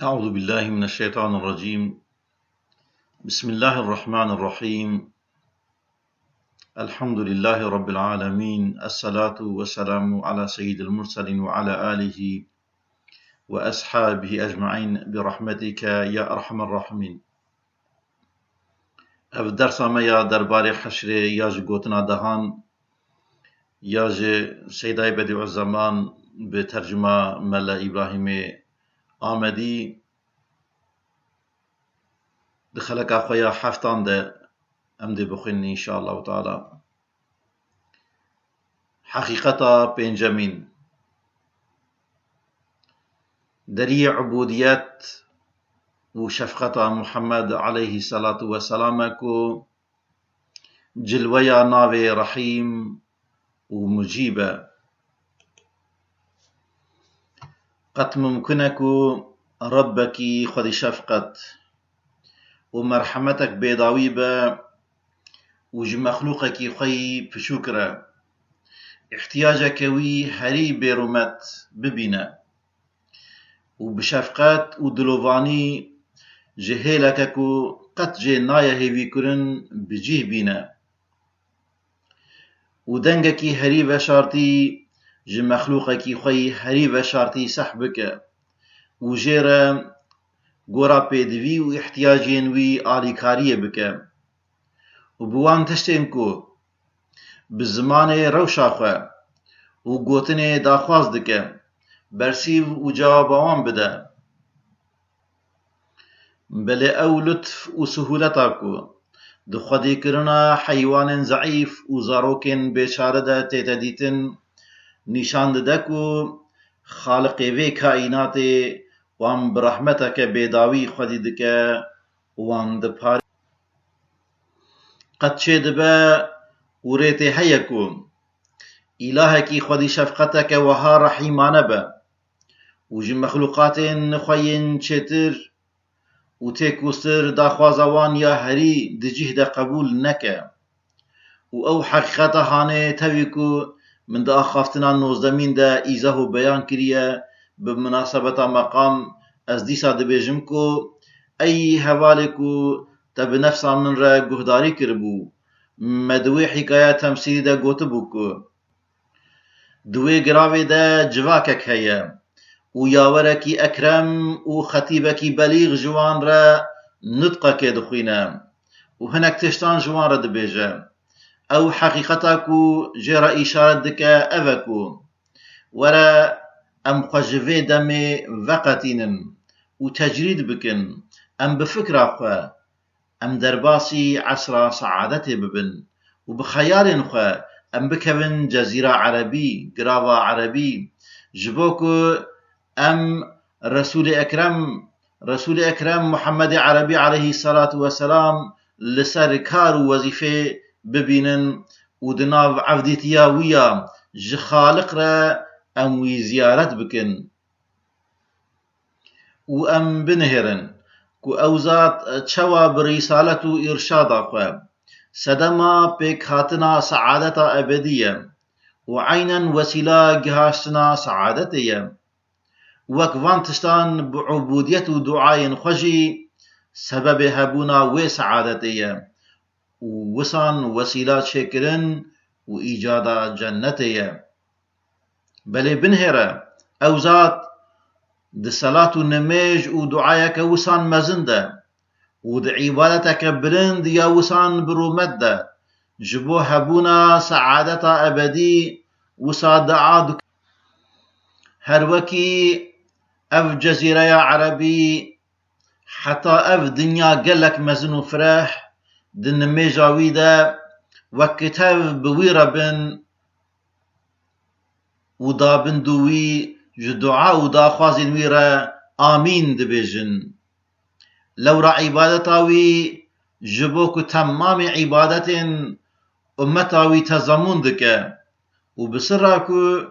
أعوذ بالله من الشيطان الرجيم. بسم الله الرحمن الرحيم. الحمد لله رب العالمين. الصلاة والسلام على سيد المرسلين وعلى آله وأصحابه أجمعين برحمتك يا أرحم الراحمين. أف درس ما يا دربار حشر ياج قوتنا دهان ياج سيداي بديع الزمان بترجمة ملا إبراهيم آمدي دخلك أخويا حفتان ده أمدي بخيني إن شاء الله تعالى. حقيقة بنجامين دري عبوديات وشفقة محمد عليه الصلاة والسلام كو جلويا ناوي رحيم ومجيبة قد ممكنكو ربك خذ شفقة ومرحمتك بيضاويبة وجمخلوقك خي بشكرة احتياجك وي هري بيرومت ببنا وبشفقات ودلوفاني جهيلككو قد جي نايا هيوي كرن بجيه بينا ودنگكي هري وشارتي جمخلوقكي خي هري وشارتي سحبك وجيرا گورا بيدوي واحتياجين وي آليكارية بك وبوان تشتينكو بالزمان روشاخوة وقوتني داخواز دك برسيف وجوابوان بدا بل او لطف وسهولتاكو دخدي كرنا حيوان ضعيف وزاروكن بشارده تتديتن نشان ددكو خالق في كائنات وان برحمتك بيداوي خدي دك وان دبار قد شدبا وريتي هيكو إلهك خدي شفقتك وها رحيمان با وجم مخلوقات نخوين شتر وتيكو سر داخوازوان يا هري دجيه دا قبول نكا او حقيقتا هاني تويكو من دا خافتنا نوزدمين دا إيزاهو بيان كريا بمناسبة مقام از ديسا دبيجمكو أي هوالكو تبنفسا من را قهداري كربو مدوي حكاية تمثيل دا قوتبوكو دوي قراوي دا جواكك هيا وياوركي أكرم وخطيبكي بليغ جوان را نطقك دخوينا وهناك تشتان جوان را دبيجا او حقيقتاكو جرى إشارة دكا أفكو ورا ام خجفي دمي وقتين وتجريد بكن ام بفكرة خوا ام درباسي عصر سعادتي ببن وبخيال خوا ام بكون جزيرة عربي قراوة عربي جبوكو ام رسول أكرم محمد عربي عليه الصلاة والسلام لسر كار وظيفة ببينن ودناف عفديتيا ويا جخالق را ام وي زيارت بكن وام بنهرن كو اوزات تشوا برسالة إرشاد أخوة سدما بكاتنا سعادة أبدية وعينا وسيلة جهاشتنا سعادتية وكفان تشتان بعبودية دعاء خجي سبب هبونا وسعادتية ووسان وسيلة شكرن وإيجاد جنتية بل بنهرة أوزات د صلاة النميج ودعايك وسان مزنده ودعيبالتك بلند يا وسان برومده جبو هبونا سعادة أبدي وصادعاد هروكي اف جزيرة يا عربي حتى اف دنيا قلك مزن وفرح دن ميجاوي دا وكتاب بويربن ودابن دوي جدعاء ودا خوازن ويرا آمين دبيجن لورا عبادتاوي جبوك تمام عبادت أمتاوي تزمون دك وبسراكو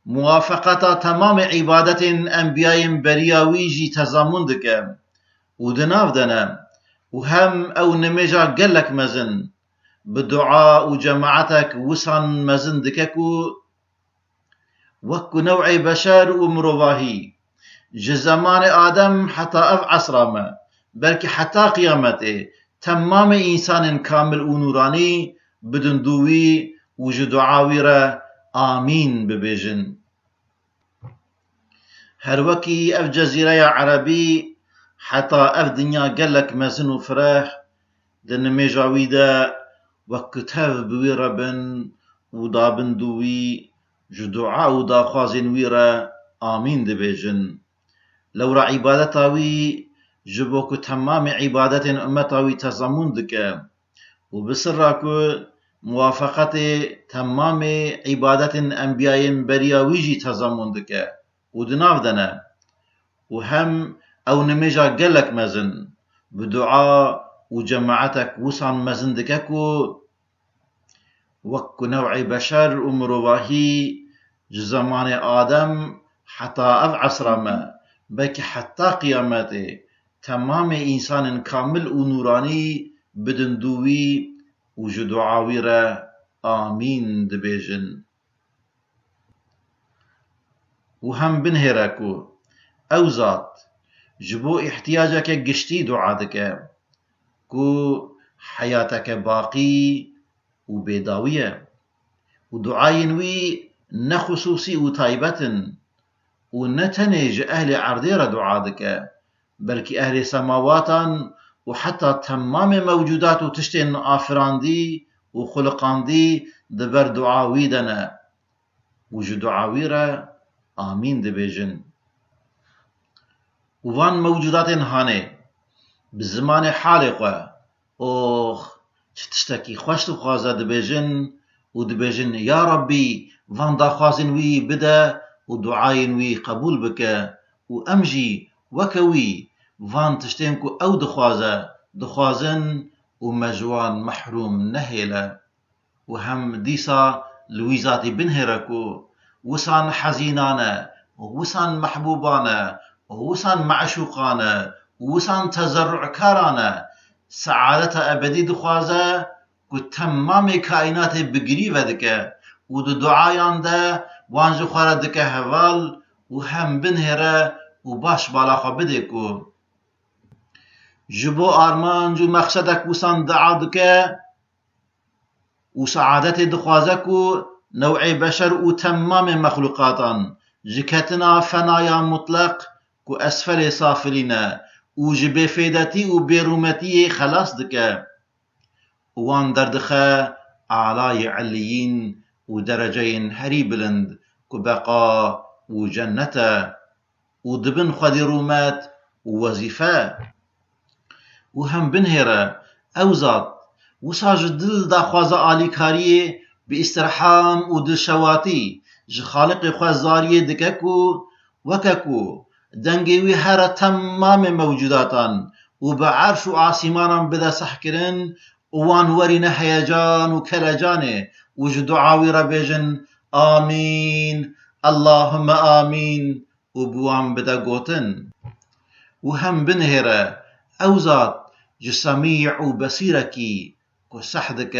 موافقة تمام عبادة أنبياء برياوي جي تزامن دك ودناف دنا وهم أو نميجا قلك مزن بالدعاء وجماعتك وسان مزن دككو وكو نوع بشر ومرواهي جزمان آدم حتى اف عصر ما بلکه حتى قيامته تمام انسان كامل و نوراني بدن دوي وجد عاويرة آمين ببيجن. هر وكي اف جزيرة عربي حتى اف دنيا قلك مزن و فرح دن ميجاويدا وكتاف بوي ربن و دابن دوي جدعاء و داخوازن ويرا آمين دبيجن. لو را عبادتاوي جبوكو تمام عبادت امتاوي تزامون دكا و بسراكو موافقت تمام عبادت انبياء برياويجي تزامون دكا و دناف دنا و هم او نميجا قلك مزن بدعاء و جماعتك وصان مزن دكاكو وكو نوع بشر و مروواهي جزمان آدم حتى اف عصر ما بلکه حتى قيامته تمام انسان كامل و نوراني بدن دوي وجد عاويرة آمين دبيجن. و هم بنهركو او ذات جبو احتياجك قشتي دعادك كو حياتك باقي و بيداوية و دعاين وي نخصوصي و تايبتن و نتنج أهل عردير دعادك بلكي أهل سماواتا و حتى تمام موجودات و تشتين آفراندي و خلقاندي دبر دعاوي دنا وجو دعاويرا آمين دبيجن. وان موجودات هاني بزمان حالقة اوخ تشتكي خوشت خوازا دبيجن و دبيجن يا ربي وان دا خوازن وي بدا و دعاين وي قبول بك و امجي وكوي وان تشتينكو او دخوازن و مجوان محروم نهيلا. و هم ديسا لويزاتي بنهركو وسان حزينانا وسان محبوبانا وسان معشوقانا وسان تزرع كارانا سعادة أبدي دخوازة كو تمام كائنات بقري ودك و دعايان دا وانجو خاردك هوال و هم بنهره و باش بالاخا بدكو جبو آرمانج و مقصدك وسان دعادك و سعادت دخوازكو نوع بشر و تمام مخلوقاتان جكتنا فنايا مطلق كو أسفل سافلين و جبه فيدتي و بيرومتي خلاص دك وان دردخه أعلى عليين و درجين هري بلند كو بقاء و جنة و دبن خدي رومات و وظيفة. و هم بنهره أوزاد وساج دل دا خوازا آليكاريه باسترحام و دلشواتي جي خالق خوازاريه دككو وككو دنگوي هر تمام موجوداتان و بعرش و آسيمانان بدا سحكرن وان ورين هيجان و كلجانه و جو دعاوي ربيجن آمين اللهم آمين و بوان بدا قوتن. و هم بنهره أوزاد جي سميع و بصيركي كو سحدك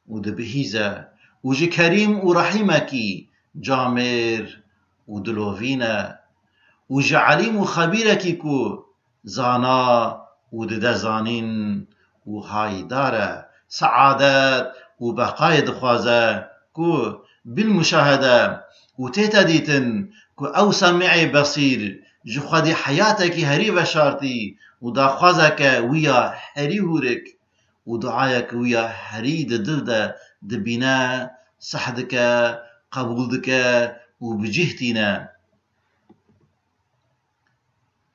و دبهيزة و جي كريم و رحيمكي جامر و دلوفينة و جي عليم و خبيركي كو زانا و ددزانين و هايدارة سعادة و بقايا دخوازة كو بالمشاهدة و تيتا ديتن كو او سميعي بصير جو خدي حياتك هري بشارتي و داخوازك ويا هري هورك و دعايك ويا هري دل دا دبينا سحدك قبول دك و بجهتنا.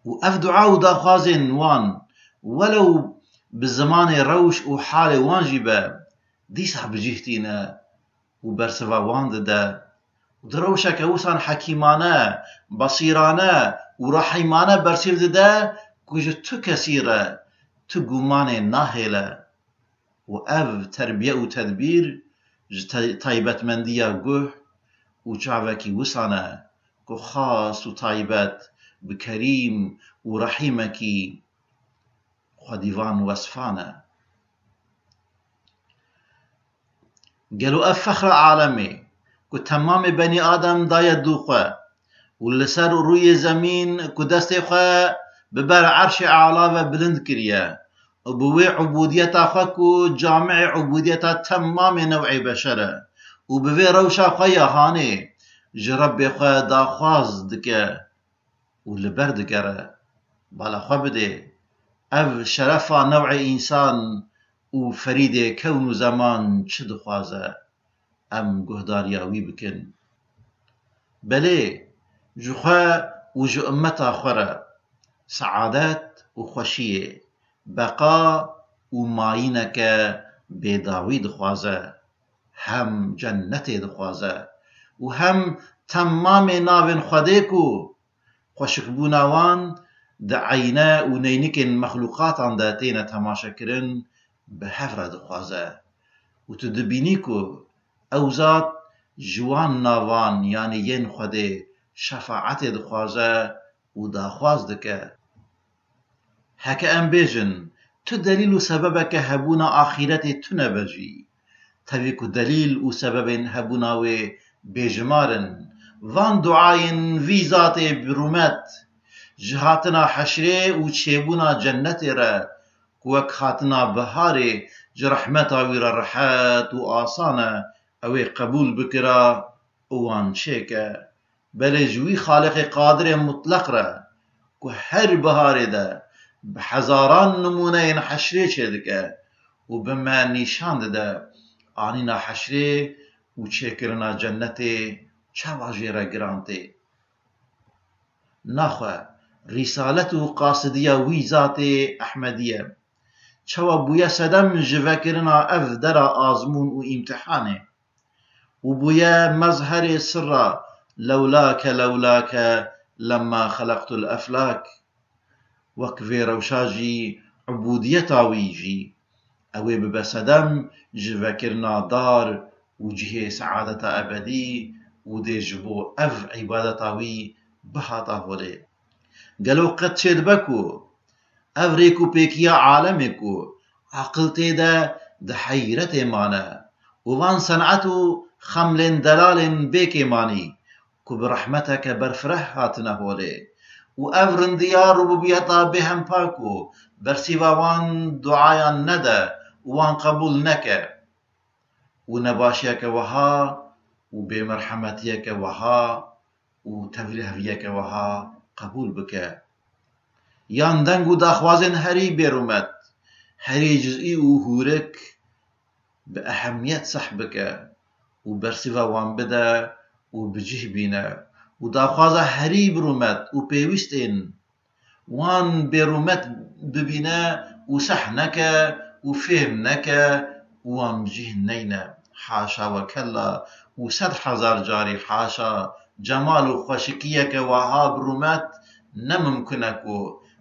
و اف دعاء و داخوازن وان ولو بالزمان روش و حال وان جيبا ديسا بجهتنا و برسوا وان دا و دروشك وسان حكيمانه بصيرانه و رحيمانه برسيف دا كوجه تو كثيره تو قمان ناهله و اف تربيه و تدبير طيبت مندية قوح و جعوكي وسانه كو خاص و طيبت بكريم و رحيمكي خديوان وصفانه. قالوا اف فخر عالمي كو تمام بني آدم داية دوخه ولسر روی زمین که دستی خواه ببر عرش اعلا و بلند کریه وبوي عبوديتا خكو جامع عبوديتا تمام نوع بشره وبوي روشا خويا هاني جرب خويا داخواز دكه ولبر دكره بالا خو بده اف شرفا نوع انسان وفريد كون زمان چه دخوازه ام گهدارياوي بكن بلي جخوا وجو امتا خوره سعادات وخوشيه بقا وماينك بيداوي دخوازه هم جنت دخوازه وهم تمام ناوين خديكو خوشك بوناوان دعينا ونينكن مخلوقات داتينا تماشا كرن بحفرة دخوازه وتدبينيكو اوزات جوان ناوان يعني ين خدي شفاعت دخوازه وداخواز دكه هكا ام بيجن تو دليل سببك هبونا آخرتي تنبجي تبيكو دليل وسبب هبوناوي بيجمارن وان دعاين في ذاتي برومت جهاتنا حشري وچيبونا جنتي را كوك خاتنا بهاري جرحمتا ويرا رحات وآسانا اوي قبول بكرا وان شيكا بل جوي خالق قادر مطلق را كو هر بهاري ده بحزاران نمونه حشري چه دكه وبما نشان ده آنينا حشري وچكرنا جنتي چوا جيرا گرانتي ناخوا رسالة قاصدية وي ذاتي أحمدية چوا بويا سدم جفكرنا اف درا آزمون وامتحانه وبويا مظهر سر لولاك لما خلقت الأفلاك وكفي روشاجي عبوديتا ويجي اوي ببسدم جفكرنا دار وجهه سعادة أبدي ودي جبو اف عبادتاوي بهاتا هولي قالو قد شد بكو افريكو بيكيا عالمكو عقلتي ده حيرتي مانا وفان صنعتو خمل دلال بيكي ماني كو برحمتك برفرح هاتنا هولي وأفرن ديار ربوبيتا بهم باكو برسيبا وان دعايا ندى وان قبول نكا ونباشيك وها وبمرحمتيك وها وتفلهفيك وها قبول بك يان دنگو داخوازن هري بيرومت هري جزئي وهورك بأهمية صحبك وبرسيبا وان بدا وبجه بينا وداخوازا هري برومت وبيوستين وان برومت ببنا وسحنك وفهمنك وان بجه نينا حاشا وكلا وسد حزار جاري حاشا جمال وخشكيك وها برومت نممكنك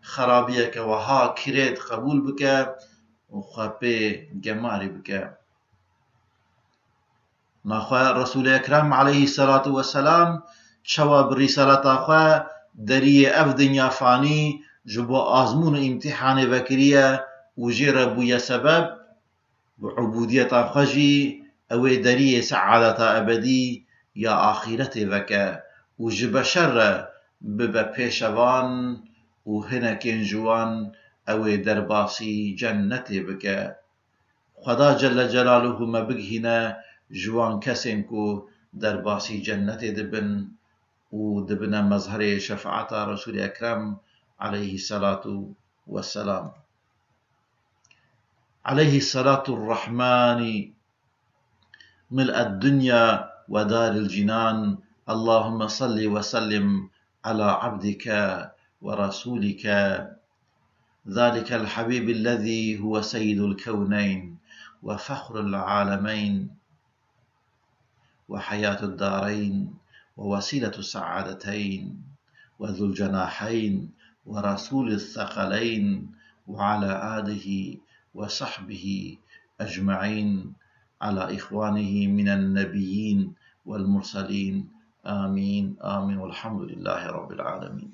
خرابيك وها كريت قبول بك وخبي جمالي بك ناخوا رسول اكرم عليه الصلاة والسلام شوا برسالة اخوا دري اف دنيا فاني جبو آزمون امتحان وكرية وجير بويا سبب بعبودية اخواجي اوي دري سعادة ابدي يا آخرتي وكا وجب شر ببا بيشوان وهنا كين جوان اوي درباسي جنتي بك خدا جل جلاله ما بقهنا جوان كسنكو درباسي جنتي دبن ودبنا مظهر شفاعة رسول أكرم عليه الصلاة والسلام عليه الصلاة الرحمن ملء الدنيا ودار الجنان اللهم صل وسلم على عبدك ورسولك ذلك الحبيب الذي هو سيد الكونين وفخر العالمين وحياة الدارين ووسيلة السعادتين وذو الجناحين ورسول الثقلين وعلى آله وصحبه أجمعين على إخوانه من النبيين والمرسلين آمين آمين والحمد لله رب العالمين.